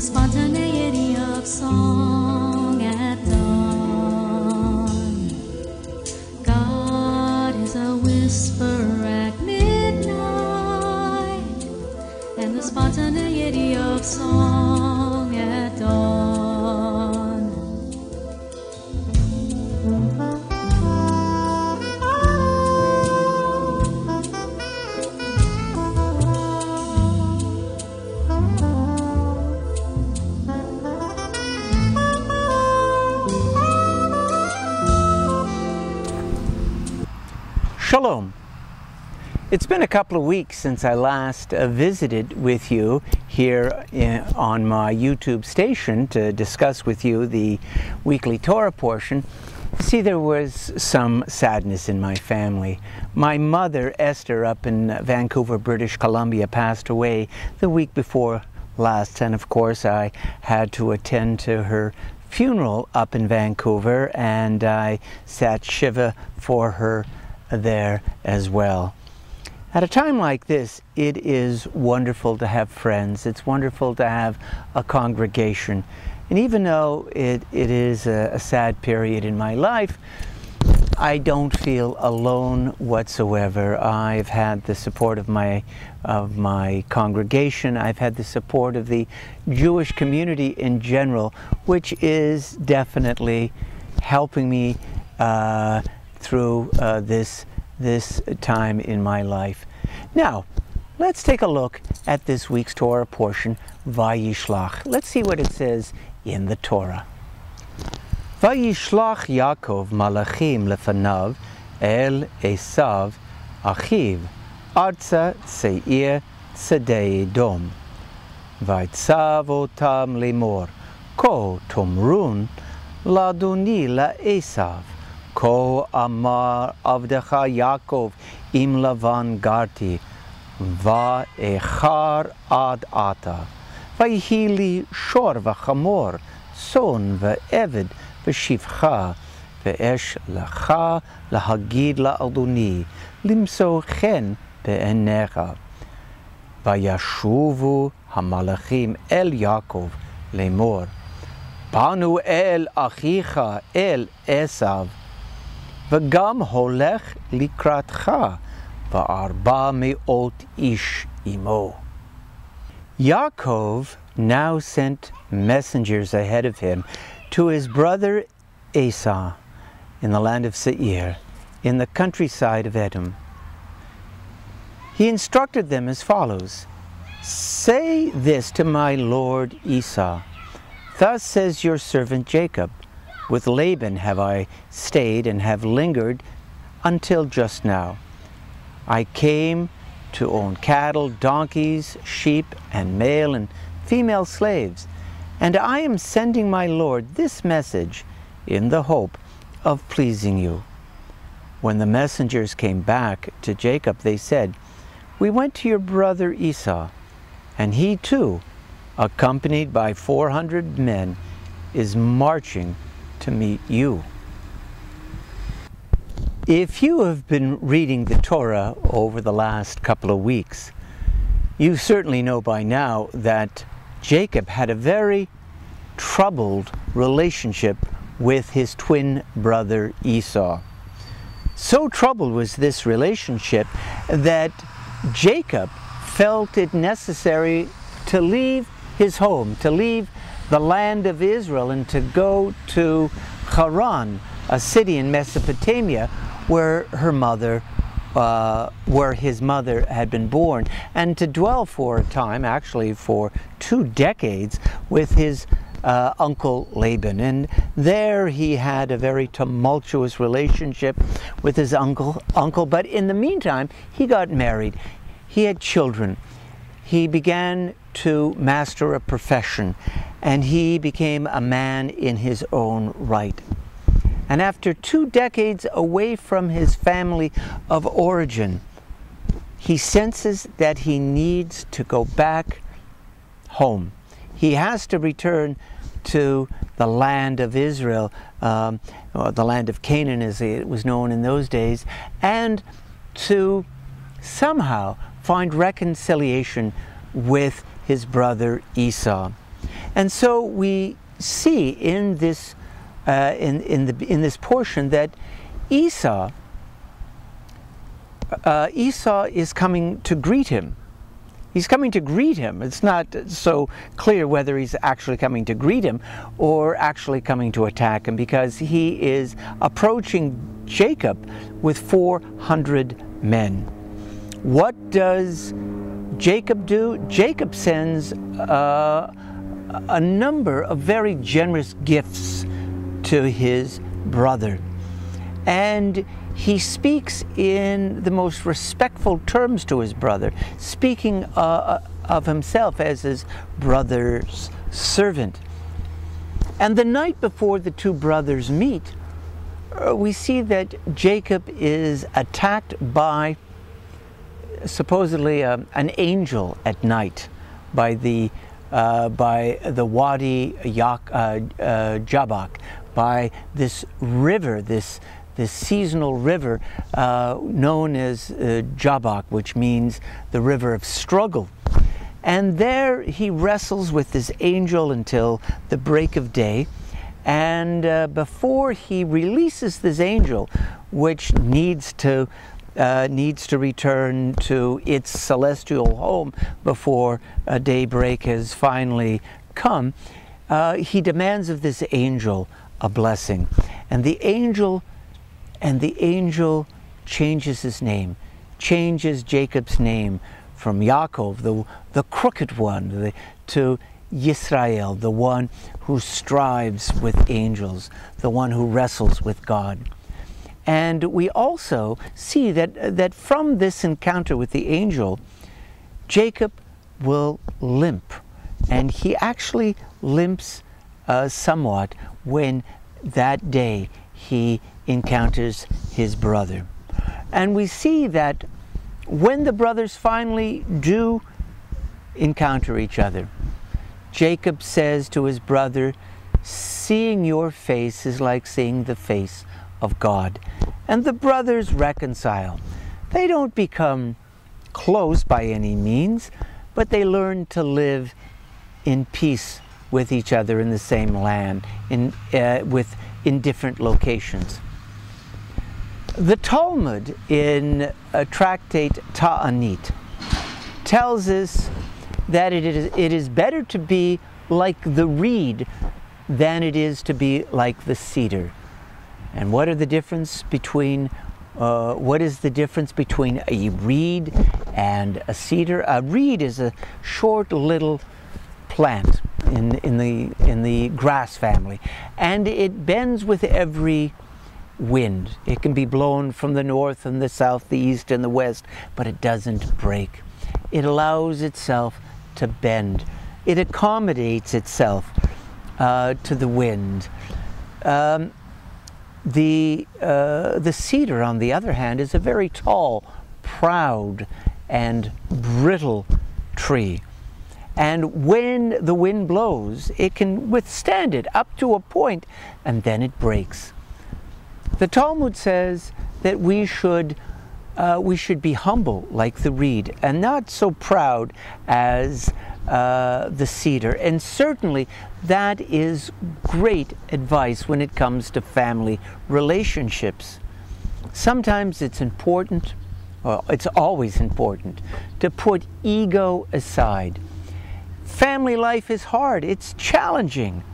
spontaneity of song at dawn. God is a whisper at midnight, and the spontaneity of song at dawn. Shalom. It's been a couple of weeks since I last visited with you here on my YouTube station to discuss with you the weekly Torah portion. See, there was some sadness in my family. My mother, Esther, up in Vancouver, British Columbia, passed away the week before last, and of course I had to attend to her funeral up in Vancouver, and I sat Shiva for her there as well. At a time like this, it is wonderful to have friends. It's wonderful to have a congregation. And even though it is a sad period in my life, I don't feel alone whatsoever. I've had the support of my congregation. I've had the support of the Jewish community in general, which is definitely helping me through this time in my life. Now, let's take a look at this week's Torah portion, Vayishlach. Let's see what it says in the Torah. Vayishlach Yaakov malachim lefanav el Esav achiv arza seir tzedei Edom vaytzav otam lemor ko tomrun ladoni la Esav Ko amar avdecha Yaakov im Lavan garti, va echar ad ata, vayhi li shor v'chamor, son v'eved v'shivcha, v'esh lecha lahagid la'adoni, limso chen be'enecha. Vayashuvu hamalachim el Yaakov lemor, panu el achicha el Esav, V'gam holech likratcha v'arba me'ot ish imo. Yaakov now sent messengers ahead of him to his brother Esau in the land of Seir, in the countryside of Edom. He instructed them as follows: Say this to my lord Esau, thus says your servant Jacob, with Laban have I stayed and have lingered until just now. I came to own cattle, donkeys, sheep, and male and female slaves, and I am sending my Lord this message in the hope of pleasing you. When the messengers came back to Jacob, they said, We went to your brother Esau, and he too, accompanied by 400 men, is marching to meet you. If you have been reading the Torah over the last couple of weeks, you certainly know by now that Jacob had a very troubled relationship with his twin brother Esau. So troubled was this relationship that Jacob felt it necessary to leave his home, to leave the land of Israel, and to go to Haran, a city in Mesopotamia where his mother had been born, and to dwell for a time, actually for 2 decades, with his uncle Laban. And there he had a very tumultuous relationship with his uncle, but in the meantime he got married, he had children, he began to master a profession, and he became a man in his own right. And after 2 decades away from his family of origin, he senses that he needs to go back home. He has to return to the land of Israel, or the land of Canaan as it was known in those days, and to somehow find reconciliation with his brother Esau. And so we see in this in this portion that Esau is coming to greet him. He's coming to greet him. It's not so clear whether he's actually coming to greet him or actually coming to attack him, because he is approaching Jacob with 400 men. What does Jacob do? Jacob sends a number of very generous gifts to his brother. And he speaks in the most respectful terms to his brother, speaking of himself as his brother's servant. And the night before the two brothers meet, we see that Jacob is attacked by supposedly an angel at night by the Wadi Jabbok, by this river, this seasonal river known as Jabbok, which means the river of struggle. And there he wrestles with this angel until the break of day. And before he releases this angel, which needs to return to its celestial home before daybreak has finally come, he demands of this angel a blessing. And the angel changes his name, changes Jacob's name from Yaakov, the crooked one, to Yisrael, the one who strives with angels, the one who wrestles with God. And we also see that from this encounter with the angel, Jacob will limp. And he actually limps somewhat when that day he encounters his brother. And we see that when the brothers finally do encounter each other, Jacob says to his brother, "Seeing your face is like seeing the face of God." And the brothers reconcile. They don't become close by any means, but they learn to live in peace with each other in the same land, in different locations. The Talmud in tractate Ta'anit tells us that it is better to be like the reed than it is to be like the cedar. And what is the difference between a reed and a cedar? A reed is a short little plant in the grass family, and it bends with every wind. It can be blown from the north and the south, the east and the west, but it doesn't break. It allows itself to bend. It accommodates itself to the wind. The cedar, on the other hand, is a very tall, proud, and brittle tree. And when the wind blows, it can withstand it up to a point, and then it breaks. The Talmud says that we should be humble like the reed, and not so proud as the cedar. And certainly that is great advice when it comes to family relationships. Sometimes it's important, well, it's always important, to put ego aside. Family life is hard, it's challenging.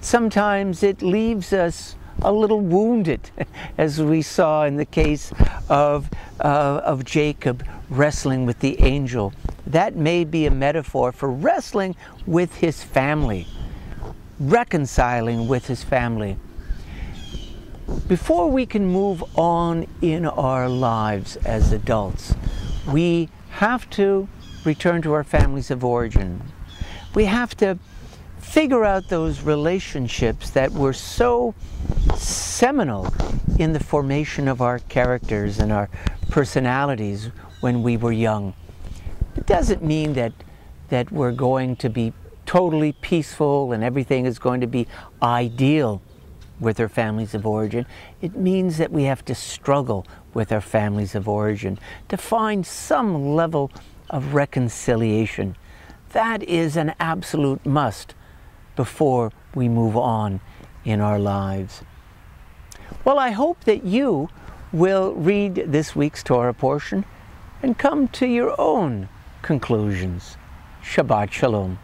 Sometimes it leaves us a little wounded, as we saw in the case of Jacob wrestling with the angel. That may be a metaphor for wrestling with his family, reconciling with his family. Before we can move on in our lives as adults, we have to return to our families of origin. We have to figure out those relationships that were so seminal in the formation of our characters and our personalities when we were young. It doesn't mean that we're going to be totally peaceful and everything is going to be ideal with our families of origin. It means that we have to struggle with our families of origin to find some level of reconciliation. that is an absolute must before we move on in our lives. Well, I hope that you will read this week's Torah portion and come to your own conclusions. Shabbat Shalom.